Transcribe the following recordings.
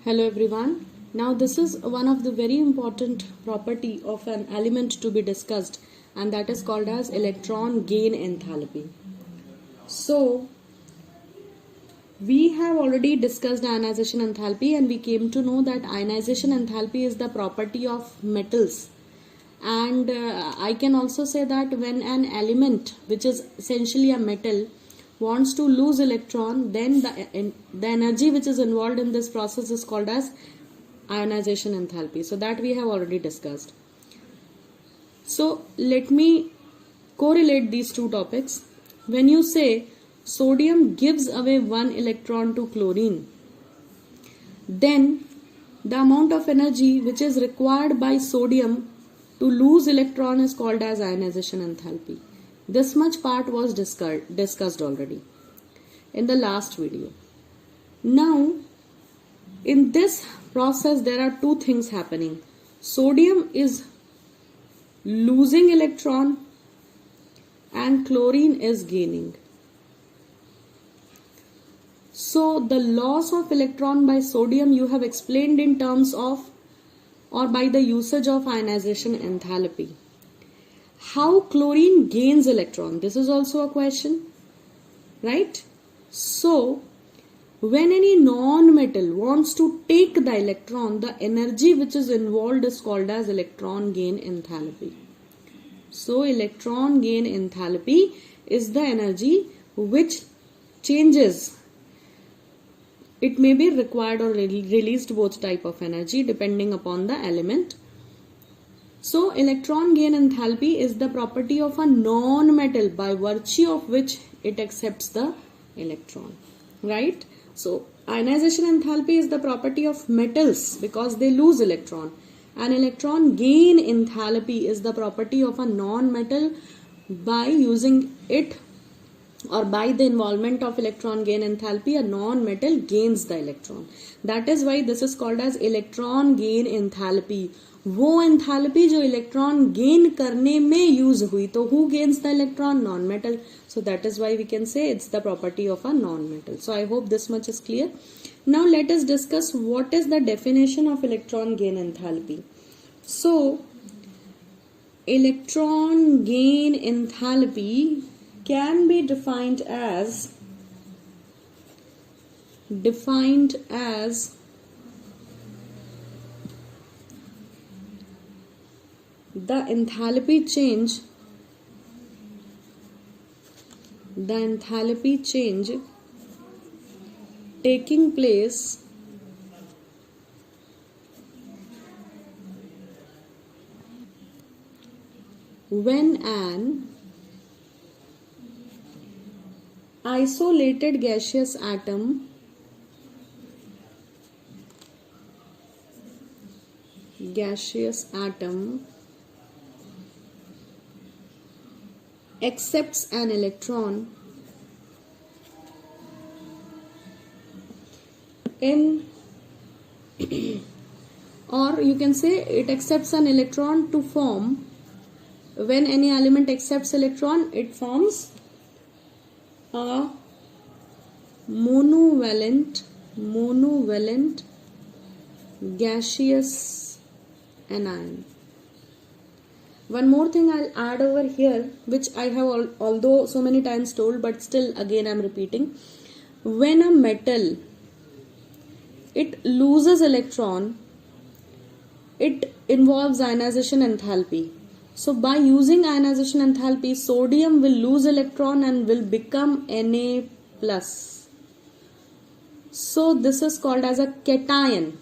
Hello everyone. Now this is one of the very important property of an element to be discussed, and that is called as electron gain enthalpy. So we have already discussed ionization enthalpy and we came to know that ionization enthalpy is the property of metals. And I can also say that when an element which is essentially a metal wants to lose electron, then the energy which is involved in this process is called as ionization enthalpy. So that we have already discussed. So let me correlate these two topics. When you say sodium gives away one electron to chlorine, then the amount of energy which is required by sodium to lose electron is called as ionization enthalpy. This much part was discussed already in the last video. Now, in this process, there are two things happening. Sodium is losing electron and chlorine is gaining. So, the loss of electron by sodium you have explained in terms of or by the usage of ionization enthalpy. How chlorine gains electron? This is also a question, right? So, when any non-metal wants to take the electron, the energy which is involved is called as electron gain enthalpy. So, electron gain enthalpy is the energy which changes. It may be required or released, both type of energy depending upon the element. So, electron gain enthalpy is the property of a non-metal by virtue of which it accepts the electron, right? So, ionization enthalpy is the property of metals because they lose electron, and electron gain enthalpy is the property of a non-metal by using it or by the involvement of electron gain enthalpy, a non-metal gains the electron. That is why this is called as electron gain enthalpy. वो enthalpy जो electron gain करने में use हुई, तो who gains the electron? Non-metal. So that is why we can say it's the property of a non-metal. So I hope this much is clear. Now let us discuss what is the definition of electron gain enthalpy. So electron gain enthalpy can be defined as the enthalpy change taking place when an isolated gaseous atom accepts an electron in or you can say it accepts an electron to form. When any element accepts electron, it forms a monovalent gaseous anion. One more thing I'll add over here, which I have although so many times told, but still again I'm repeating. When a metal it loses electron, it involves ionization enthalpy. So by using ionization enthalpy, sodium will lose electron and will become Na+. So this is called as a cation.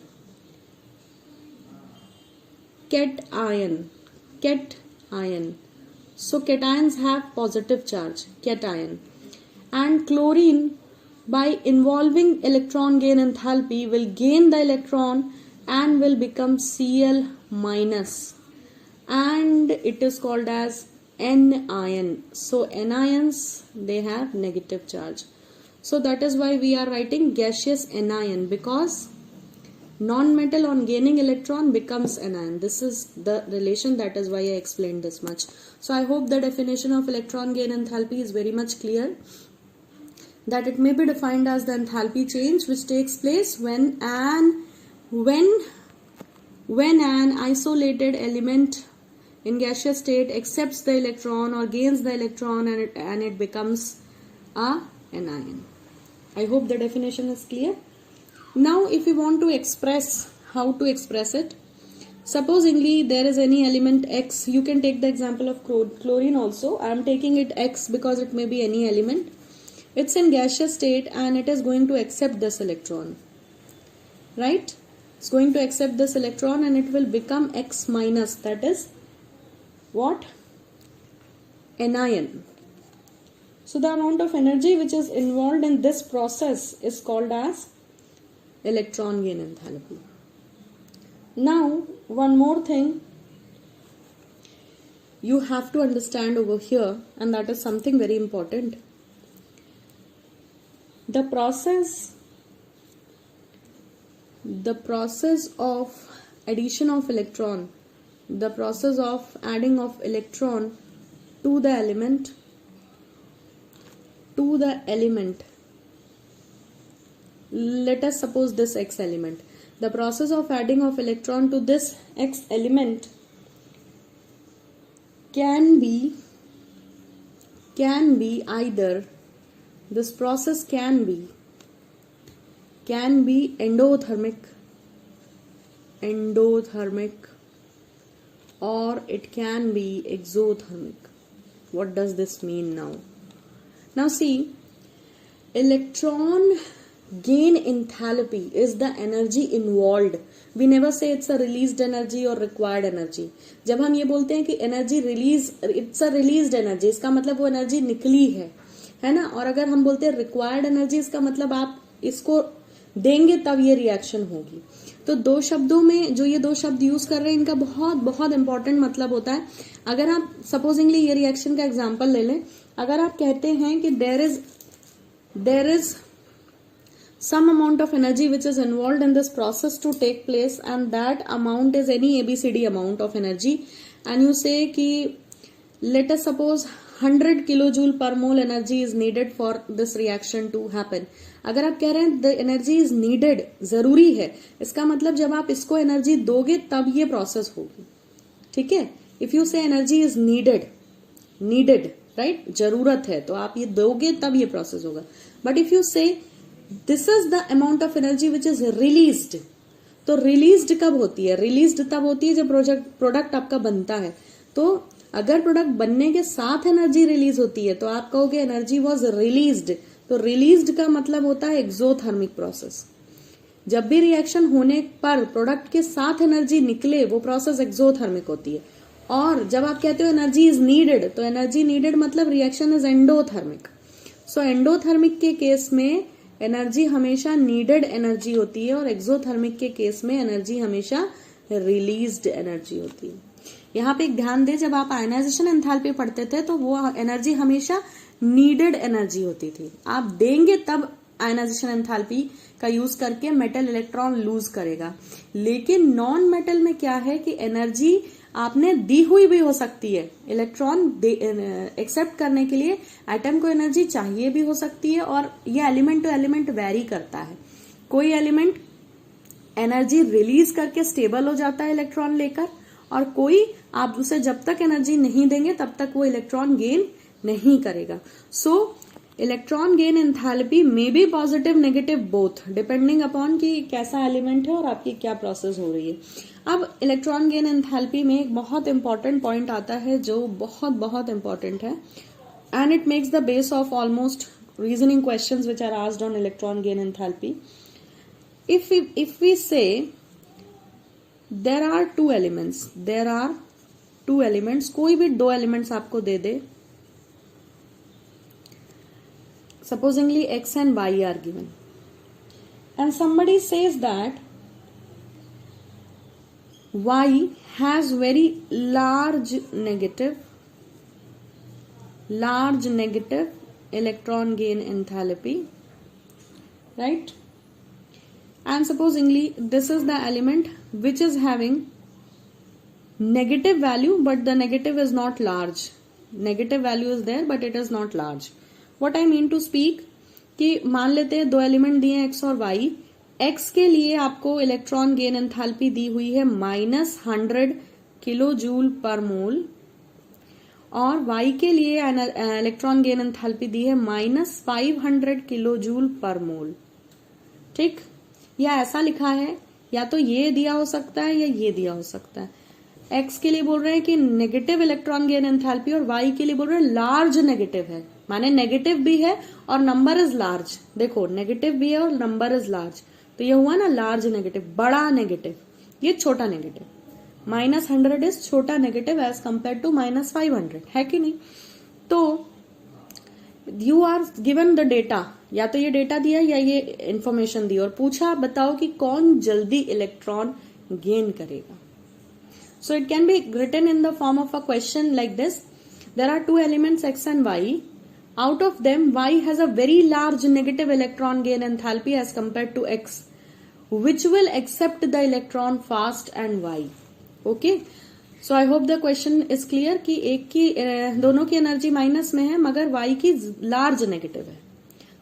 Cation. So cations have positive charge, cation. And chlorine, by involving electron gain enthalpy, will gain the electron and will become Cl-, and it is called as anion. So anions, they have negative charge. So that is why we are writing gaseous anion, because non-metal on gaining electron becomes anion. This is the relation, that is why I explained this much. So I hope the definition of electron gain enthalpy is very much clear. That it may be defined as the enthalpy change which takes place when an when an isolated element in gaseous state accepts the electron or gains the electron and it becomes a anion. I hope the definition is clear. Now if we want to express, how to express it? Supposingly there is any element X, you can take the example of chlorine also. I am taking it X because it may be any element. It's in gaseous state and it is going to accept this electron, right? It's going to accept this electron and it will become X minus, that is what? Anion. So the amount of energy which is involved in this process is called as electron gain enthalpy. Now one more thing you have to understand over here, and that is something very important. The process of addition of electron, the process of adding of electron to the element, let us suppose this X element. The process of adding of electron to this X element can be either, this process can be endothermic, or it can be exothermic. What does this mean now? Now see, electron gain enthalpy is the energy involved. We never say it's a released energy or required energy. जब हम ये बोलते हैं कि energy release, it's a released energy, इसका मतलब वो energy निकली है ना? और अगर हम बोलते हैं required energy, इसका मतलब आप इसको देंगे तब ये रिएक्शन होगी. तो दो शब्दों में जो ये दो शब्द यूज कर रहे हैं, इनका बहुत बहुत इंपॉर्टेंट मतलब होता है. अगर आप सपोजिंगली ये रिएक्शन का एग्जांपल ले लें, अगर आप कहते हैं कि there is some amount of energy which is involved in this process to take place, and that amount is any ABCD amount of energy, and you say कि let us suppose 100 kilojoule per mole energy is needed for this reaction to happen. अगर आप कह रहे हैं the energy is needed, जरूरी है, इसका मतलब जब आप इसको एनर्जी दोगे तब ये प्रोसेस होगी. ठीक है? If you say energy is needed, right? जरूरत है, तो आप ये दोगे तब ये प्रोसेस होगा. But if you say this is the amount of energy which is released, तो released कब होती है? Released तब होती है जब प्रोडक्ट आपका बनता है. तो अगर प्रोडक्ट बनने के साथ एनर्जी रिलीज होती है तो आप कहोगे एनर्जी वॉज रिलीज्ड. तो रिलीज्ड का मतलब होता है एक्सोथर्मिक प्रोसेस. जब भी रिएक्शन होने पर प्रोडक्ट के साथ एनर्जी निकले वो प्रोसेस एक्सोथर्मिक होती है. और जब आप कहते हो एनर्जी इज नीडेड, तो एनर्जी नीडेड मतलब reaction is endothermic. So endothermic के केस में एनर्जी हमेशा नीडेड एनर्जी होती है और एक्सोथर्मिक के केस में एनर्जी हमेशा रिलीज्ड एनर्जी होती है. यहाँ पे एक ध्यान दें, जब आप आयनाइजेशन एंथैल्पी पढ़ते थे तो वो एनर्जी हमेशा नीडेड एनर्जी होती थी. आप देंगे तब आयनाइजेशन एंथैल्पी का यूज करके मेटल इलेक्ट्रॉन लूज करेगा. लेकिन नॉन मेटल में क्या है कि एनर्जी आपने दी हुई भी हो सकती है. इलेक्ट्रॉन एक्सेप्ट करने के लिए एटम को एनर्जी चाहिए भी हो सकती है, और ये एलिमेंट टू एलिमेंट वेरी करता है. कोई एलिमेंट एनर्जी रिलीज करके स्टेबल हो जाता है इलेक्ट्रॉन लेकर, और कोई आप उसे जब तक एनर्जी नहीं देंगे तब तक वो इलेक्ट्रॉन गेन नहीं करेगा. सो electron gain enthalpy may be positive negative both, depending upon कि कैसा एलिमेंट है और आपकी क्या प्रोसेस हो रही है. अब इलेक्ट्रॉन गेन एंथैल्पी में एक बहुत इंपॉर्टेंट पॉइंट आता है जो बहुत बहुत इंपॉर्टेंट है, and it makes the base of almost reasoning questions which are asked on electron gain enthalpy. If we say there are two elements, कोई भी दो एलिमेंट्स आपको दे दे, supposingly x and y are given, and somebody says that y has very large negative electron gain enthalpy, right? And supposingly this is the element which is having negative value, but the negative is not large. Negative value is there but it is not large. What I mean to speak कि मान लेते हैं दो element दिए x और y. x के लिए आपको इलेक्ट्रॉन गेन एंथैल्पी दी हुई है -100 किलो जूल पर मोल, और y के लिए इलेक्ट्रॉन गेन एंथैल्पी दी है -500 किलो जूल पर मोल। ठीक, या ऐसा लिखा है, या तो ये दिया हो सकता है या ये दिया हो सकता है। x के लिए बोल रहे हैं कि नेगेटिव इलेक्ट्रॉन गेन एंथैल्पी, और y के लिए बोल रहे हैं लार्ज नेगेटिव है, माने नेगेटिव भी है और नंबर इज लार्ज। देखो नेगेटिव भी है और नंबर इज लार्ज, तो ये हुआ ना लार्ज नेगेटिव, बड़ा नेगेटिव, ये छोटा नेगेटिव। -100 इज छोटा नेगेटिव एज कंपेयर टू -500, है कि नहीं? तो you are given the data, या तो ये डेटा दिया या ये इंफॉर्मेशन दी, और पूछा बताओ कि कौन जल्दी इलेक्ट्रॉन गेन करेगा। So it can be written in the form of a question like this. There are two elements x and y. Out of them, y has a very large negative electron gain enthalpy as compared to x. Which will accept the electron fast and y? Okay. So I hope the question is clear कि एक की दोनों की energy minus में है मगर y की large negative है।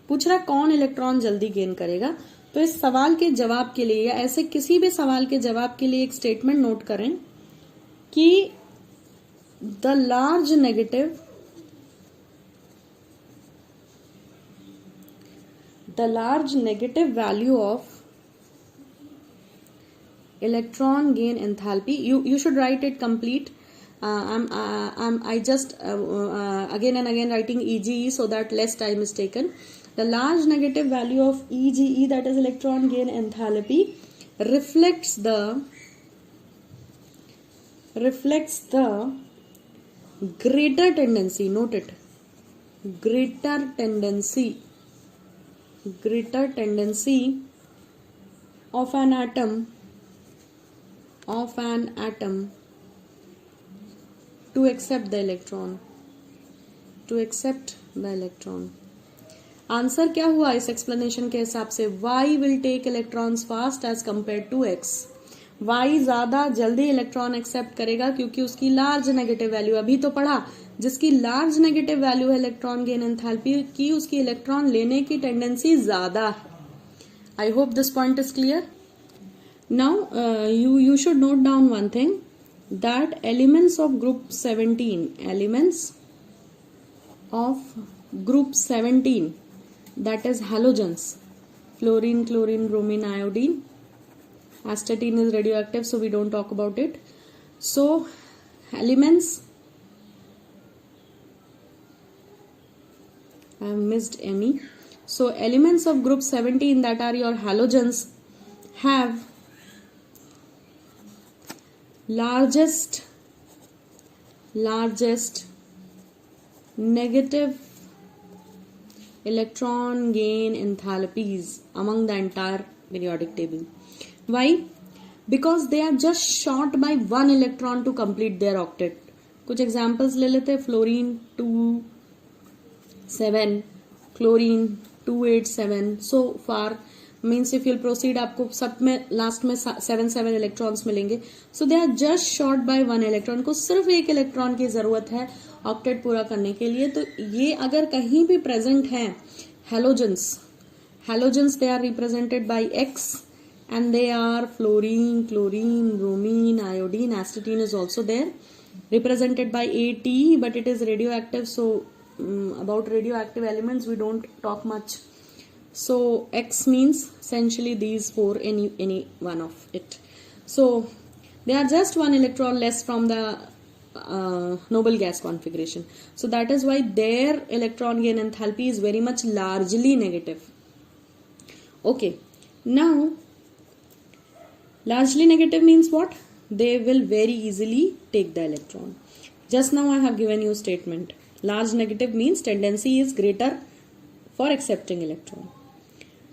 पूछ रहा कौन इलेक्ट्रॉन जल्दी गेन करेगा। तो इस सवाल के जवाब के लिए या ऐसे किसी भी सवाल के जवाब के लिए एक स्टेटमेंट नोट करें कि the large negative value of electron gain enthalpy, you should write it complete. I just again and again writing EGE so that less time is taken. The large negative value of EGE, that is electron gain enthalpy, reflects the greater tendency, note it, greater tendency of an atom to accept the electron. Answer क्या हुआ इस explanation के हिसाब से? y will take electrons fast as compared to x. y ज्यादा जल्दी electron accept करेगा क्योंकि उसकी लार्ज नेगेटिव वैल्यू, अभी तो पढ़ा, जिसकी लार्ज नेगेटिव वैल्यू है इलेक्ट्रॉन गेन एंथैल्पी की, उसकी इलेक्ट्रॉन लेने की टेंडेंसी ज्यादा है। आई hope this point is clear. Now you should note down one thing, that elements of group 17, that is halogens, fluorine, chlorine, bromine, iodine. Astatine is radioactive, so we don't talk about it. So elements, I have missed any. So elements of group 17, that are your halogens, have largest negative electron gain enthalpies among the entire periodic table. Why? Because they are just short by one electron to complete their octet. कुछ examples ले लेते हैं. Fluorine 2 7, chlorine 2 8 7. so far means if you'll proceed आपको सब में last में 7 electrons मिलेंगे. So they are just short by one electron, को सिर्फ एक इलेक्ट्रॉन की जरूरत है ऑक्टेट पूरा करने के लिए. तो ये अगर कहीं भी प्रेजेंट है halogens they are represented by X and they are fluorine, chlorine, bromine, iodine. Astatine is also there, represented by AT, but it is radioactive, so about radioactive elements we don't talk much. So X means essentially these four, any one of it. So they are just one electron less from the noble gas configuration. So that is why their electron gain enthalpy is very much largely negative. Okay, now largely negative means what? They will very easily take the electron. Just now I have given you statement. Large negative means tendency is greater for accepting electron.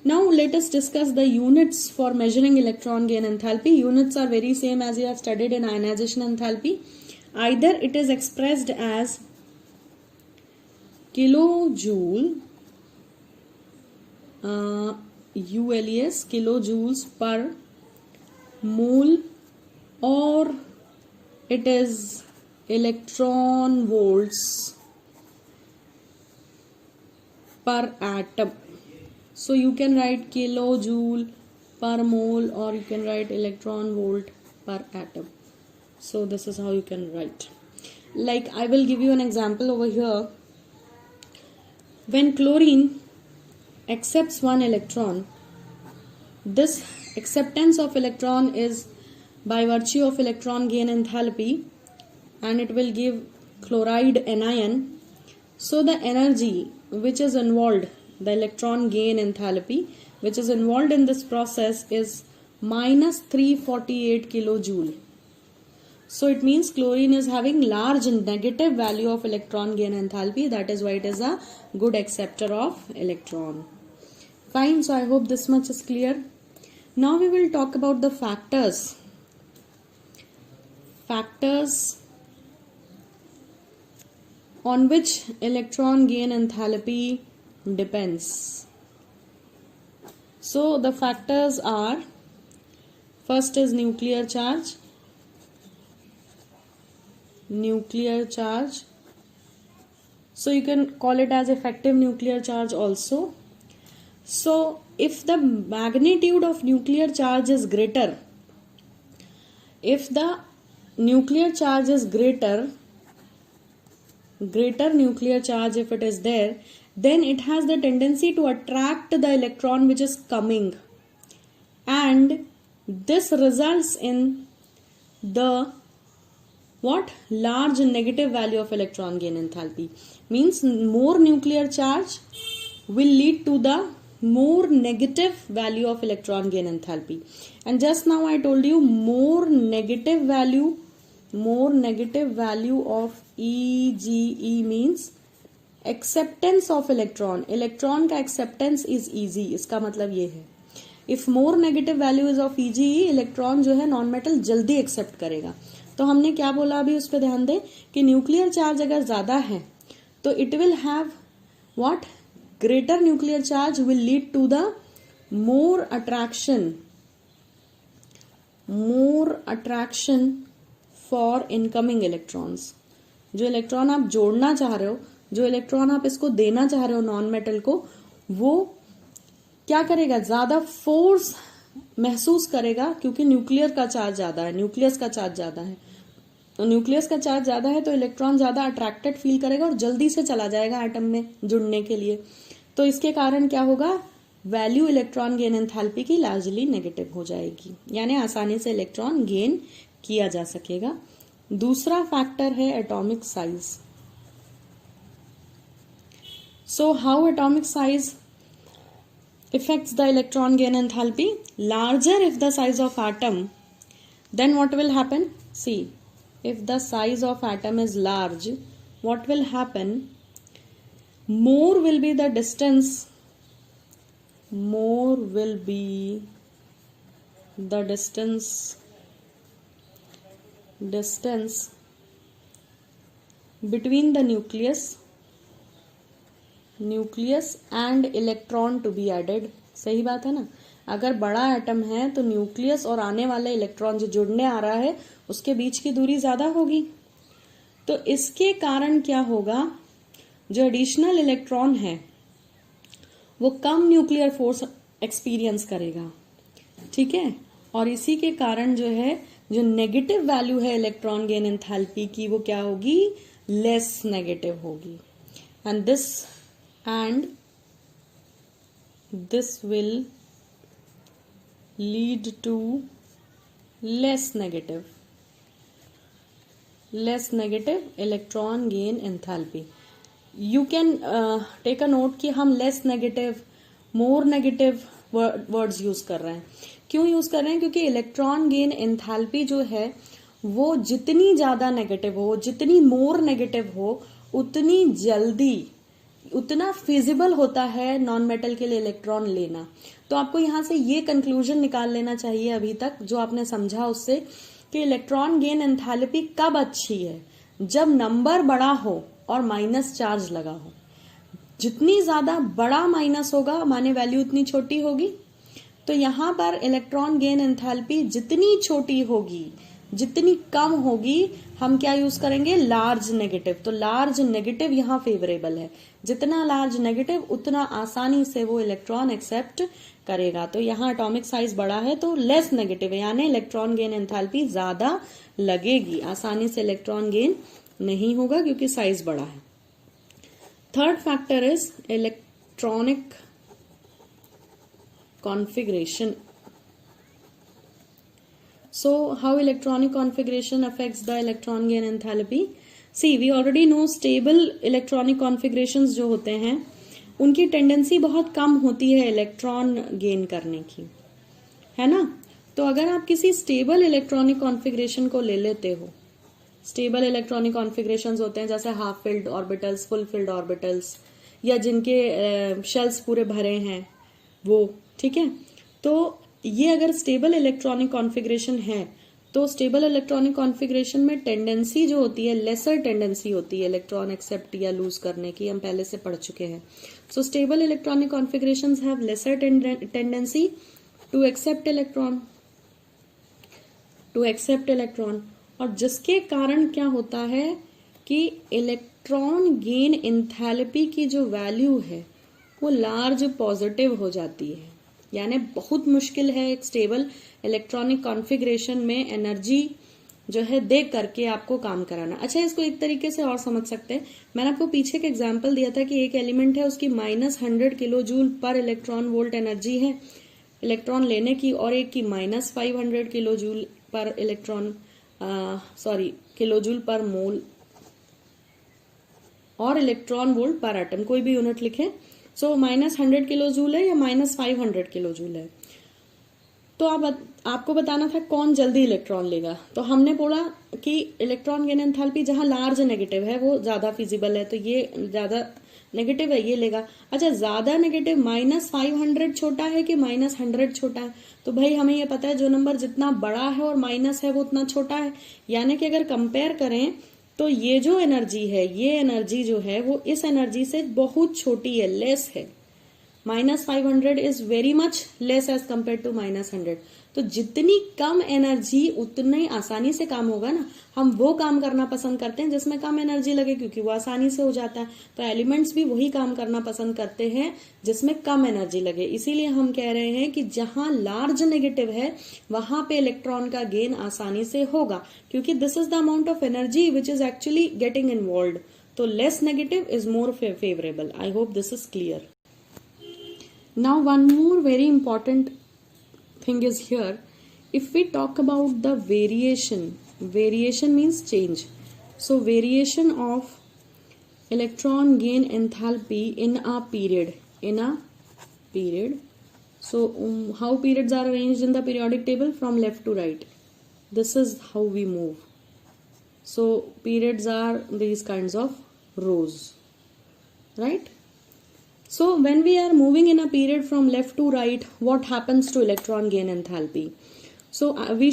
Now let us discuss the units for measuring electron gain enthalpy. Units are very same as you have studied in ionization enthalpy. Either it is expressed as kilojoule, ULES, kilojoules per mole, or it is electron volts per atom. So you can write kilojoule per mole, or you can write electron volt per atom. So this is how you can write. Like I will give you an example over here. When chlorine accepts one electron, this acceptance of electron is by virtue of electron gain enthalpy, and it will give chloride anion. So the energy which is involved, the electron gain enthalpy which is involved in this process is minus 348 kilojoule. So it means chlorine is having large negative value of electron gain enthalpy. That is why it is a good acceptor of electron. Fine. So I hope this much is clear. Now we will talk about the factors. Factors on which electron gain enthalpy depends. So the factors are, first is nuclear charge. Nuclear charge. So you can call it as effective nuclear charge also. So if the magnitude of nuclear charge is greater, if the nuclear charge is greater nuclear charge if it is there, then it has the tendency to attract the electron which is coming, and this results in the large negative value of electron gain enthalpy. Means more nuclear charge will lead to the more negative value of electron gain enthalpy. And just now I told you more negative value of EGE means acceptance of electron. Electron का acceptance is easy. इसका मतलब ये है, if more negative value is of EGE, electron जो है non metal जल्दी accept करेगा. तो हमने क्या बोला अभी उस पर ध्यान दें कि न्यूक्लियर चार्ज अगर ज्यादा है तो it will have what, greater nuclear charge will lead to the more attraction for incoming electrons. जो इलेक्ट्रॉन आप जोड़ना चाह रहे हो, जो इलेक्ट्रॉन आप इसको देना चाह रहे हो नॉन मेटल को, वो क्या करेगा, ज्यादा फोर्स महसूस करेगा क्योंकि न्यूक्लियर का चार्ज ज्यादा है, न्यूक्लियस का चार्ज ज्यादा है. तो न्यूक्लियस का चार्ज ज्यादा है तो इलेक्ट्रॉन ज्यादा अट्रैक्टेड फील करेगा और जल्दी से चला जाएगा एटम में जुड़ने के लिए. तो इसके कारण क्या होगा, वैल्यू इलेक्ट्रॉन गेन एंथैल्पी की लार्जली नेगेटिव हो जाएगी, यानी आसानी से इलेक्ट्रॉन गेन किया जा सकेगा. दूसरा फैक्टर है atomic size. So how atomic size affects the electron gain enthalpy? Larger if the size of atom, then what will happen? See, if the size of atom is large, what will happen? More will be the distance between the nucleus and electron to be added. सही बात है ना. अगर बड़ा atom है तो nucleus और आने वाले इलेक्ट्रॉन जो जुड़ने आ रहा है उसके बीच की दूरी ज्यादा होगी. तो इसके कारण क्या होगा, जो एडिशनल इलेक्ट्रॉन है वो कम न्यूक्लियर फोर्स एक्सपीरियंस करेगा. ठीक है. और इसी के कारण जो है, जो नेगेटिव वैल्यू है इलेक्ट्रॉन गेन एंथैल्पी की, वो क्या होगी, लेस नेगेटिव होगी. And this will lead to less negative electron gain enthalpy. You can take a note कि हम less negative, more negative words use कर रहे हैं. क्यों यूज कर रहे हैं? क्योंकि इलेक्ट्रॉन गेन एंथैल्पी जो है वो जितनी ज्यादा नेगेटिव हो, जितनी मोर नेगेटिव हो, उतनी जल्दी, उतना फिजिबल होता है नॉन मेटल के लिए इलेक्ट्रॉन लेना. तो आपको यहां से ये कंक्लूजन निकाल लेना चाहिए अभी तक जो आपने समझा उससे, कि इलेक्ट्रॉन गेन एंथैल्पी कब अच्छी है, जब नंबर बड़ा हो और माइनस चार्ज लगा हो. जितनी ज्यादा बड़ा माइनस होगा माने वैल्यू उतनी छोटी होगी. तो यहां पर इलेक्ट्रॉन गेन एंथैल्पी जितनी छोटी होगी, जितनी कम होगी हम क्या यूज करेंगे, लार्ज नेगेटिव। तो लार्ज नेगेटिव यहाँ फेवरेबल है, जितना लार्ज नेगेटिव उतना आसानी से वो इलेक्ट्रॉन एक्सेप्ट करेगा। तो यहाँ एटॉमिक साइज बड़ा है तो लेस नेगेटिव है, यानी इलेक्ट्रॉन गेन एंथैल्पी ज्यादा लगेगी, आसानी से इलेक्ट्रॉन गेन नहीं होगा क्योंकि साइज बड़ा है। Third factor is electronic configuration. So how electronic configuration affects the electron gain enthalpy? See, we already know stable electronic configurations जो होते हैं उनकी टेंडेंसी बहुत कम होती है इलेक्ट्रॉन गेन करने की, है ना। तो अगर आप किसी स्टेबल इलेक्ट्रॉनिक कॉन्फ़िगरेशन को ले लेते हो, स्टेबल इलेक्ट्रॉनिक कॉन्फ़िगरेशंस होते हैं जैसे half filled orbitals, full field orbitals, या जिनके शेल्स पूरे भरे हैं वो, ठीक है। तो ये अगर स्टेबल इलेक्ट्रॉनिक कॉन्फ़िगरेशन है तो स्टेबल इलेक्ट्रॉनिक कॉन्फ़िगरेशन में टेंडेंसी जो होती है, लेसर टेंडेंसी होती है इलेक्ट्रॉन एक्सेप्ट या लूज करने की, हम पहले से पढ़ चुके हैं। So stable electronic configurations have lesser tendency to accept electron, और जिसके कारण क्या होता है कि इलेक्ट्रॉन गेन एंथैल्पी की जो वैल्यू है वो लार्ज पॉजिटिव हो जाती है। यानी बहुत मुश्किल है एक स्टेबल इलेक्ट्रॉनिक कॉन्फ़िगरेशन में एनर्जी जो है देख करके आपको काम कराना। अच्छा, इसको एक तरीके से और समझ सकते हैं, मैंने आपको पीछे एक एग्जांपल दिया था कि एक एलिमेंट है उसकी -100 kilo joule per electron volt energy है इलेक्ट्रॉन लेने की, और एक की -500 kilo joule per kilo joule per mole और इलेक्ट्रॉन वोल्ट पर एटम, कोई भी यूनिट लिखे। सो -100 किलो जूल है या -500 किलो जूल है, तो आपको बताना था कौन जल्दी इलेक्ट्रॉन लेगा। तो हमने बोला कि इलेक्ट्रॉन गेन एंथैल्पी जहां लार्ज नेगेटिव है वो ज्यादा फिजिबल है, तो ये ज्यादा नेगेटिव है, ये लेगा। अच्छा, ज्यादा नेगेटिव -500 छोटा है कि -100 छोटा है, तो भाई हमें ये पता है जो नंबर जितना बड़ा है और माइनस है वो उतना छोटा है। यानी कि अगर कंपेयर करें तो ये जो एनर्जी है, ये एनर्जी जो है वो इस एनर्जी से बहुत छोटी है, लेस है। -500 is very much less as compare to -100। तो जितनी कम एनर्जी उतनी आसानी से काम होगा ना। हम वो काम करना पसंद करते हैं जिसमें कम एनर्जी लगे क्योंकि वो आसानी से हो जाता है। तो एलिमेंट्स भी वही काम करना पसंद करते हैं जिसमें कम एनर्जी लगे। इसीलिए हम कह रहे हैं कि जहां लार्ज नेगेटिव है वहां पे इलेक्ट्रॉन का गेन आसानी से होगा, क्योंकि this is the amount of energy which is actually getting involved. तो less negative is more favourable. I hope this is clear. Now one more very important thing is here. If we talk about the variation means change. So variation of electron gain enthalpy in a period. So how periods are arranged in the periodic table? From left to right. This is how we move. So periods are these kinds of rows, right? So when we are moving in a period from left to right, what happens to electron gain enthalpy? So we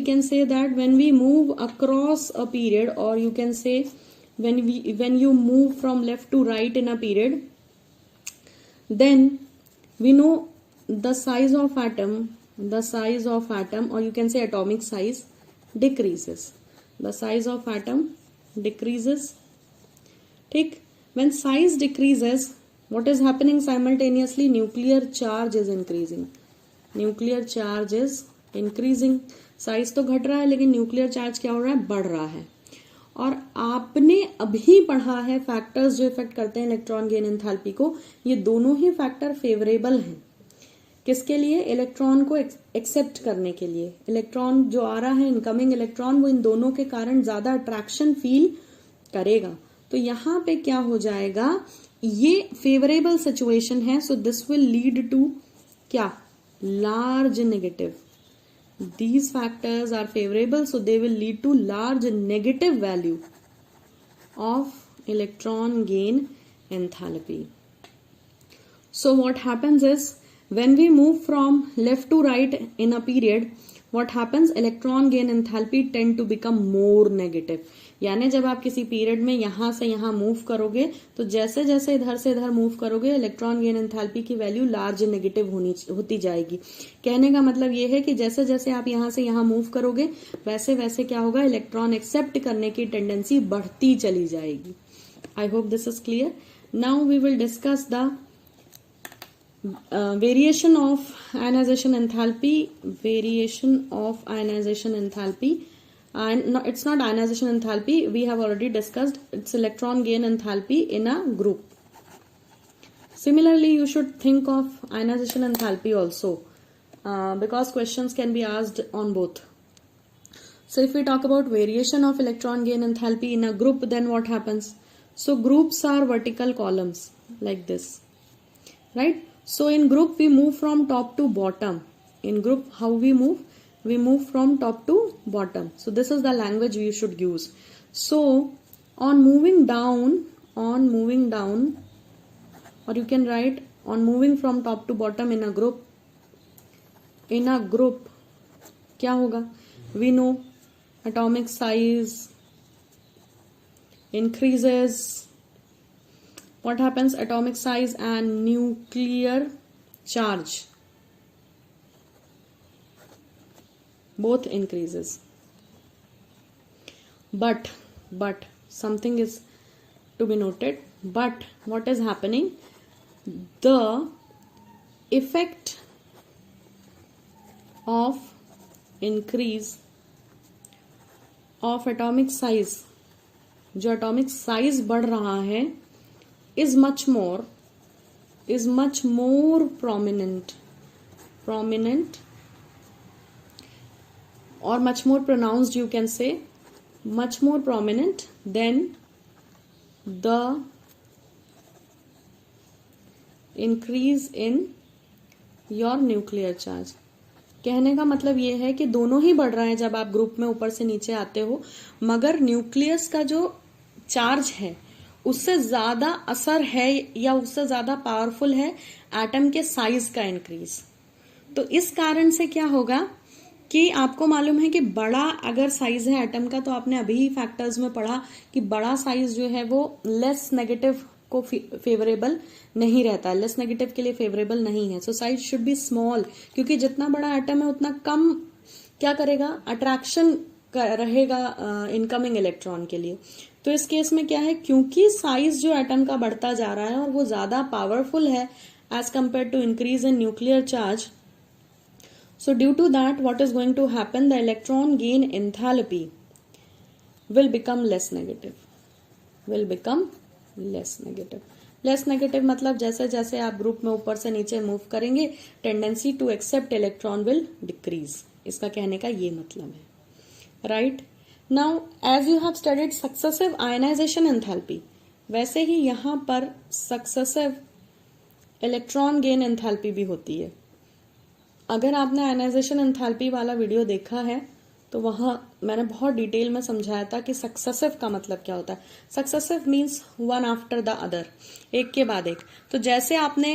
can say that when we move across a period, or you can say when you move from left to right in a period, then we know the size of atom, or you can say atomic size decreases. The size of atom decreases. ठीक, when size decreases, what is happening simultaneously? Nuclear charge is increasing. Size तो घट रहा है लेकिन nuclear charge क्या हो रहा है? बढ़ रहा है। और आपने अभी पढ़ा है फैक्टर्स जो इफेक्ट करते हैं इलेक्ट्रॉन गेन एंथैल्पी को, ये दोनों ही फैक्टर फेवरेबल हैं। किसके लिए? इलेक्ट्रॉन को एक्सेप्ट करने के लिए। इलेक्ट्रॉन जो आ रहा है, इनकमिंग इलेक्ट्रॉन, वो इन दोनों के कारण ज्यादा अट्रैक्शन फील करेगा। तो यहां पे क्या हो जाएगा? ये फेवरेबल सिचुएशन है। So this will lead to क्या? Large negative. These factors are favorable, so they will lead to large negative value of electron gain enthalpy. So what happens is, when we move from left to right in a period, what happens, electron gain enthalpy tend to become more negative. यानी जब आप किसी period में यहां से यहां move करोगे तो जैसे जैसे इधर से इधर मूव करोगे इलेक्ट्रॉन गेन एंथैल्पी की वैल्यू लार्ज नेगेटिव होती जाएगी. कहने का मतलब ये है कि जैसे जैसे आप यहां से यहां मूव करोगे वैसे वैसे क्या होगा, इलेक्ट्रॉन एक्सेप्ट करने की टेंडेंसी बढ़ती चली जाएगी. I hope this is clear. Now we will discuss the variation of ionization enthalpy, and no, it's not ionization enthalpy, we have already discussed, it's electron gain enthalpy in a group. Similarly, you should think of ionization enthalpy also, because questions can be asked on both. So if we talk about variation of electron gain enthalpy in a group, then what happens? So groups are vertical columns like this, right? So in group we move from top to bottom. In group how we move? We move from top to bottom. So this is the language you should use. So on moving down, or you can write on moving from top to bottom in a group. In a group क्या होगा? We know atomic size increases. What happens? Atomic size and nuclear charge both increases. But something is to be noted. But what is happening? The effect of increase of atomic size, जो atomic size बढ़ रहा है, is much more prominent or much more pronounced, you can say, much more prominent than the increase in your nuclear charge. कहने का मतलब ये है कि दोनों ही बढ़ रहे हैं जब आप ग्रुप में ऊपर से नीचे आते हो, मगर न्यूक्लियस का जो चार्ज है उससे ज्यादा असर है या उससे ज्यादा पावरफुल है एटम के साइज का इंक्रीज. तो इस कारण से क्या होगा कि आपको मालूम है कि बड़ा अगर साइज है एटम का, तो आपने अभी फैक्टर्स में पढ़ा कि बड़ा साइज जो है वो लेस नेगेटिव को फेवरेबल नहीं रहता, लेस नेगेटिव के लिए फेवरेबल नहीं है. सो साइज शुड बी स्मॉल, क्योंकि जितना बड़ा एटम है उतना कम क्या करेगा, अट्रैक्शन रहेगा इनकमिंग इलेक्ट्रॉन के लिए. तो इस केस में क्या है, क्योंकि साइज जो एटम का बढ़ता जा रहा है और वो ज्यादा पावरफुल है as compare to increase in nuclear charge, so due to that what is going to happen, the electron gain enthalpy will become less negative. मतलब जैसे जैसे आप ग्रुप में ऊपर से नीचे मूव करेंगे tendency to accept electron will decrease. इसका कहने का ये मतलब है, right. Now as you have studied successive ionisation enthalpy, वैसे ही यहां पर सक्सेसिव इलेक्ट्रॉन गेन एंथैल्पी भी होती है. अगर आपने आयनाइजेशन एंथैल्पी वाला वीडियो देखा है तो वहां मैंने बहुत डिटेल में समझाया था कि सक्सेसिव का मतलब क्या होता है. Successive means one after the other, एक के बाद एक. तो जैसे आपने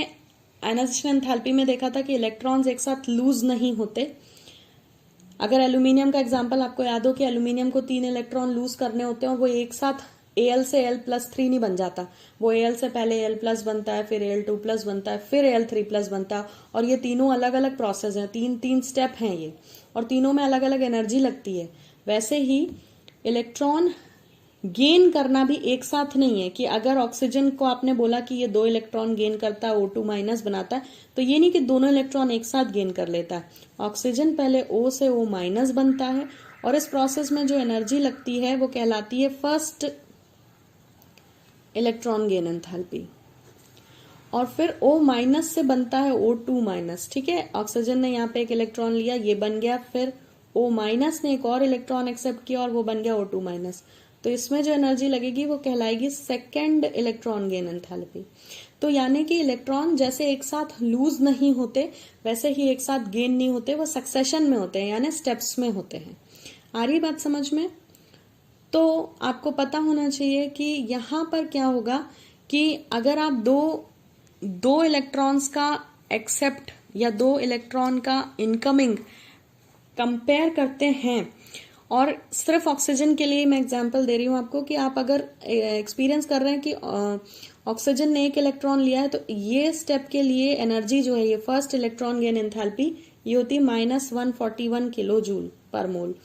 आयनाइजेशन एंथैल्पी में देखा था कि इलेक्ट्रॉन्स एक साथ लूज नहीं होते. अगर एल्यूमिनियम का एग्जाम्पल आपको याद हो कि एल्यूमिनियम को 3 इलेक्ट्रॉन लूज करने होते हैं और वो एक साथ Al से Al+3 नहीं बन जाता, वो Al से पहले Al+ बनता है, फिर Al2+ बनता है, फिर Al3+ बनता है, और ये तीनों अलग अलग प्रोसेस हैं, तीन स्टेप हैं ये, और तीनों में अलग अलग एनर्जी लगती है. वैसे ही इलेक्ट्रॉन गेन करना भी एक साथ नहीं है कि अगर ऑक्सीजन को आपने बोला कि ये 2 इलेक्ट्रॉन गेन करता है, O2- बनाता है, तो ये नहीं कि दोनों इलेक्ट्रॉन एक साथ गेन कर लेता है. ऑक्सीजन पहले O से O- बनता है, और इस प्रोसेस में जो एनर्जी लगती है वो कहलाती है फर्स्ट इलेक्ट्रॉन गेन एंथैल्पी. और फिर O- से बनता है O2-. ठीक है, ऑक्सीजन ने यहाँ पे एक इलेक्ट्रॉन लिया, ये बन गया, फिर O- ने एक और इलेक्ट्रॉन एक्सेप्ट किया और वो बन गया O2-. तो इसमें जो एनर्जी लगेगी वो कहलाएगी सेकेंड इलेक्ट्रॉन गेन एंथैल्पी. तो यानी कि इलेक्ट्रॉन जैसे एक साथ लूज नहीं होते वैसे ही एक साथ गेन नहीं होते, वो सक्सेशन में होते हैं, यानी स्टेप्स में होते हैं. आ रही बात समझ में? तो आपको पता होना चाहिए कि यहां पर क्या होगा कि अगर आप दो इलेक्ट्रॉन्स का एक्सेप्ट या 2 इलेक्ट्रॉन का इनकमिंग कंपेयर करते हैं, और सिर्फ ऑक्सीजन के लिए मैं एग्जांपल दे रही हूं आपको कि आप अगर एक्सपीरियंस कर रहे हैं कि ऑक्सीजन ने एक इलेक्ट्रॉन लिया है, तो ये स्टेप के लिए एनर्जी जो है, ये फर्स्ट इलेक्ट्रॉन गेन एंथैल्पी, ये होती है -141 किलो जूल पर मोल।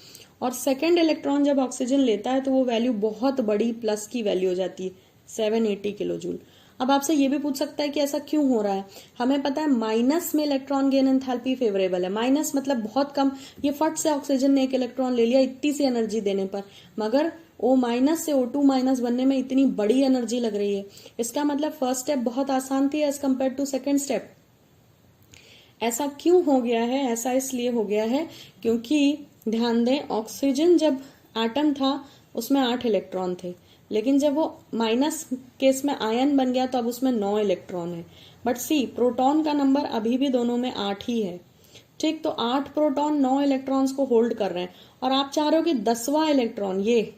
और सेकेंड इलेक्ट्रॉन जब ऑक्सीजन लेता है तो वो वैल्यू बहुत बड़ी प्लस की वैल्यू हो जाती है, 780 किलो जूल। अब आपसे ये भी पूछ सकता है कि ऐसा क्यों हो रहा है। हमें पता है माइनस में इलेक्ट्रॉन गेन एंथैल्पी फेवरेबल है, माइनस मतलब बहुत कम, ये फट से ऑक्सीजन ने एक इलेक्ट्रॉन ले लिया इतनी सी एनर्जी देने पर, मगर O- से O2- बनने में इतनी बड़ी एनर्जी लग रही है। इसका मतलब फर्स्ट स्टेप बहुत आसान थी as compare to second step. ऐसा क्यों हो गया है? ऐसा इसलिए हो गया है क्योंकि ध्यान दें, ऑक्सीजन जब एटम था उसमें 8 इलेक्ट्रॉन थे, लेकिन जब वो माइनस केस में आयन बन गया तो अब उसमें 9 इलेक्ट्रॉन है। बट सी, प्रोटॉन का नंबर अभी भी दोनों में 8 ही है, ठीक। तो 8 प्रोटॉन 9 इलेक्ट्रॉन्स को होल्ड कर रहे हैं, और आप चाह रहे हो कि 10वां इलेक्ट्रॉन, ये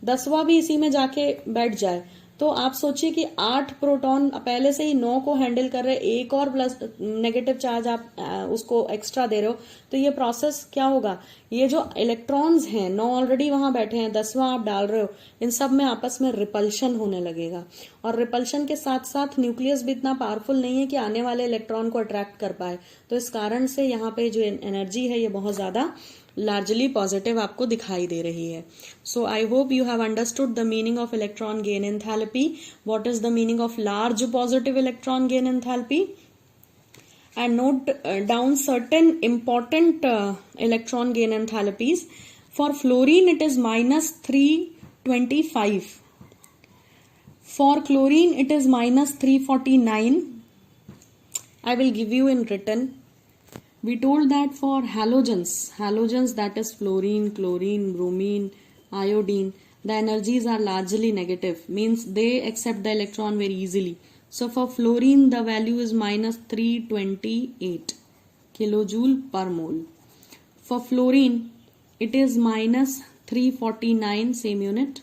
10वां भी इसी में जाके बैठ जाए। तो आप सोचिए कि 8 प्रोटॉन पहले से ही 9 को हैंडल कर रहे, एक और प्लस नेगेटिव चार्ज आप उसको एक्स्ट्रा दे रहे हो, तो ये प्रोसेस क्या होगा? ये जो इलेक्ट्रॉन्स हैं 9 ऑलरेडी वहां बैठे हैं, 10वां आप डाल रहे हो, इन सब में आपस में रिपल्शन होने लगेगा। और रिपल्शन के साथ साथ न्यूक्लियस भी इतना पावरफुल नहीं है कि आने वाले इलेक्ट्रॉन को अट्रैक्ट कर पाए। तो इस कारण से यहाँ पे जो एनर्जी है ये बहुत ज्यादा लार्जली पॉजिटिव आपको दिखाई दे रही है। So I hope you have understood the meaning of electron gain enthalpy, what is the meaning of large positive electron gain enthalpy, and note down certain important electron gain enthalpies. For fluorine it is -325, for chlorine it is -349. I will give you in written. We told that for halogens that is fluorine, chlorine, bromine, iodine, the energies are largely negative, means they accept the electron very easily. So for fluorine the value is -328 kilojoule per mole. For fluorine it is -349, same unit.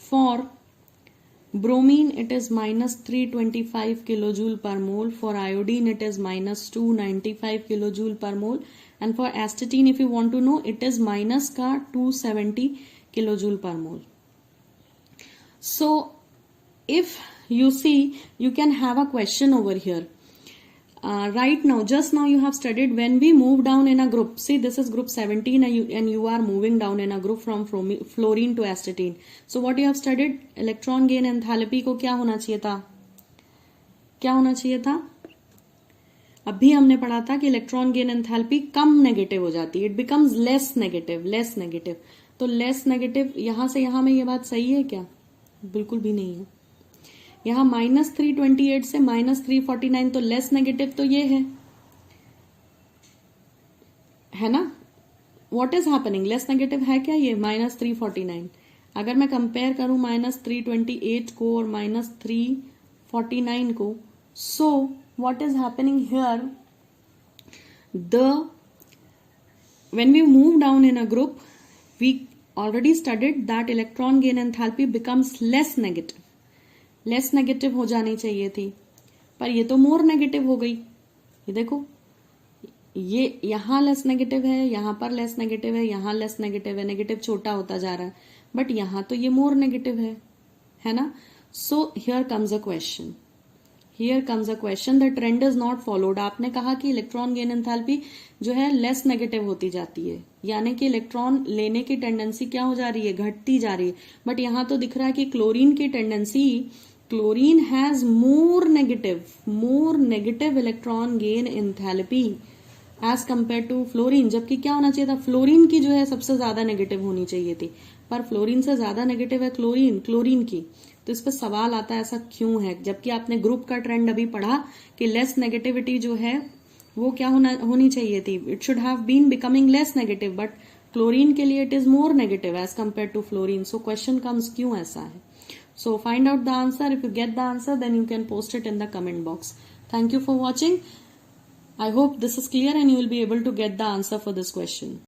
For bromine it is -325 kilojoule per mole. For iodine it is -295 kilojoule per mole. And for astatine, if you want to know, it is -270 kilojoule per mole. So if you see, you can have a question over here. Right now, just now you have studied when we move down in a group. See, this is group 17 and you are moving down in a group from fluorine to astatine. So what you have studied, electron gain enthalpy को क्या होना चाहिए था? क्या होना चाहिए था? अभी हमने पढ़ा था कि इलेक्ट्रॉन गेन एंथैल्पी कम नेगेटिव हो जाती है, इट बिकम्स लेस नेगेटिव। तो लेस नेगेटिव यहां से यहां में ये बात सही है क्या? बिल्कुल भी नहीं है। यहां -328 से -349, तो लेस नेगेटिव तो ये है ना? What is happening? Less negative है क्या ये -349? अगर मैं कंपेयर करूं -328 को और -349 को, सो what is happening here, when we move down in a group, we already studied that electron gain enthalpy becomes less negative हो जानी चाहिए थी, पर ये तो more negative हो गई। ये देखो, ये यहां लेस नेगेटिव है, यहां पर लेस नेगेटिव है, यहां लेस नेगेटिव है, नेगेटिव छोटा होता जा रहा है, बट यहां तो ये मोर नेगेटिव है ना? So here comes a question, the trend is not followed. आपने कहा कि इलेक्ट्रॉन गेन एंथैल्पी जो है लेस नेगेटिव होती जाती है, यानी कि इलेक्ट्रॉन लेने की टेंडेंसी क्या हो जा रही है? घटती जा रही है। बट यहां तो दिख रहा है कि क्लोरीन की tendency, chlorine has more negative electron gain enthalpy as compare to fluorine, जबकि क्या होना चाहिए था? फ्लोरीन की जो है सबसे ज्यादा नेगेटिव होनी चाहिए थी, पर फ्लोरीन से ज्यादा नेगेटिव है क्लोरीन की। तो इस पर सवाल आता है ऐसा क्यों है, जबकि आपने ग्रुप का ट्रेंड अभी पढ़ा कि लेस नेगेटिविटी जो है वो क्या होनी चाहिए थी? It should have been becoming less negative, but chlorine के लिए it is more negative as compare to fluorine. So question comes, क्यों ऐसा है? So find out the answer. If you get the answer, then you can post it in the comment box. Thank you for watching. I hope this is clear and you will be able to get the answer for this question.